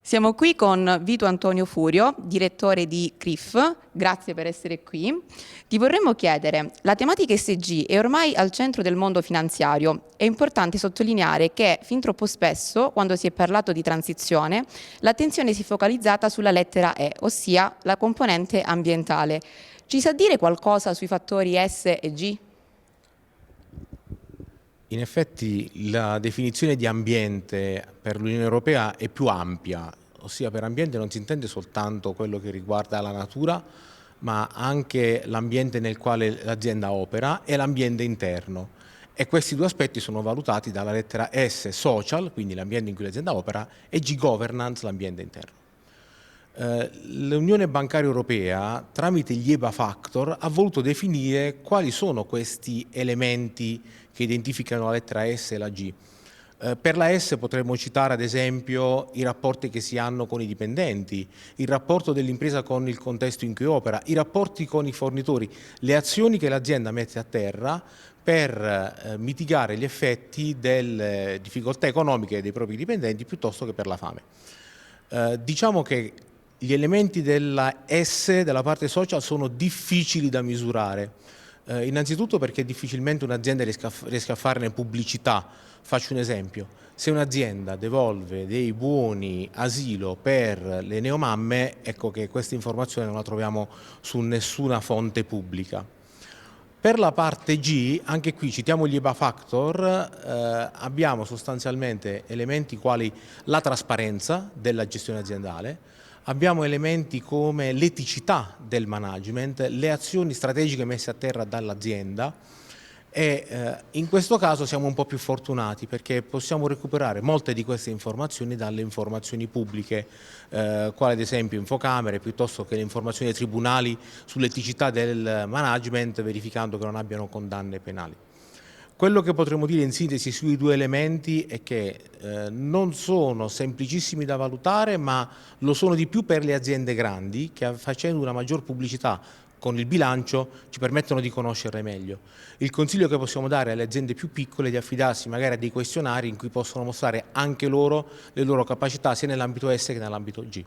Siamo qui con Vito Antonio Furio, direttore di CRIF. Grazie per essere qui. Ti vorremmo chiedere, la tematica ESG è ormai al centro del mondo finanziario. È importante sottolineare che fin troppo spesso, quando si è parlato di transizione, l'attenzione si è focalizzata sulla lettera E, ossia la componente ambientale. Ci sa dire qualcosa sui fattori S e G? In effetti la definizione di ambiente per l'Unione Europea è più ampia, ossia per ambiente non si intende soltanto quello che riguarda la natura, ma anche l'ambiente nel quale l'azienda opera e l'ambiente interno. E questi due aspetti sono valutati dalla lettera S, social, quindi l'ambiente in cui l'azienda opera, e G, governance, l'ambiente interno. L'Unione Bancaria Europea, tramite gli EBA Factor, ha voluto definire quali sono questi elementi che identificano la lettera S e la G. Per la S potremmo citare ad esempio i rapporti che si hanno con i dipendenti, il rapporto dell'impresa con il contesto in cui opera, i rapporti con i fornitori, le azioni che l'azienda mette a terra per mitigare gli effetti delle difficoltà economiche dei propri dipendenti piuttosto che per la fame. Diciamo che gli elementi della S, della parte social, sono difficili da misurare. Innanzitutto perché difficilmente un'azienda riesca a farne pubblicità. Faccio un esempio: se un'azienda devolve dei buoni asilo per le neomamme, ecco che questa informazione non la troviamo su nessuna fonte pubblica. Per la parte G, anche qui citiamo gli EBA Factor, abbiamo sostanzialmente elementi quali la trasparenza della gestione aziendale, abbiamo elementi come l'eticità del management, le azioni strategiche messe a terra dall'azienda e in questo caso siamo un po' più fortunati perché possiamo recuperare molte di queste informazioni dalle informazioni pubbliche, quali ad esempio infocamere, piuttosto che le informazioni dei tribunali sull'eticità del management, verificando che non abbiano condanne penali. Quello che potremmo dire in sintesi sui due elementi è che non sono semplicissimi da valutare, ma lo sono di più per le aziende grandi che, facendo una maggior pubblicità con il bilancio, ci permettono di conoscerle meglio. Il consiglio che possiamo dare alle aziende più piccole è di affidarsi magari a dei questionari in cui possono mostrare anche loro le loro capacità sia nell'ambito S che nell'ambito G.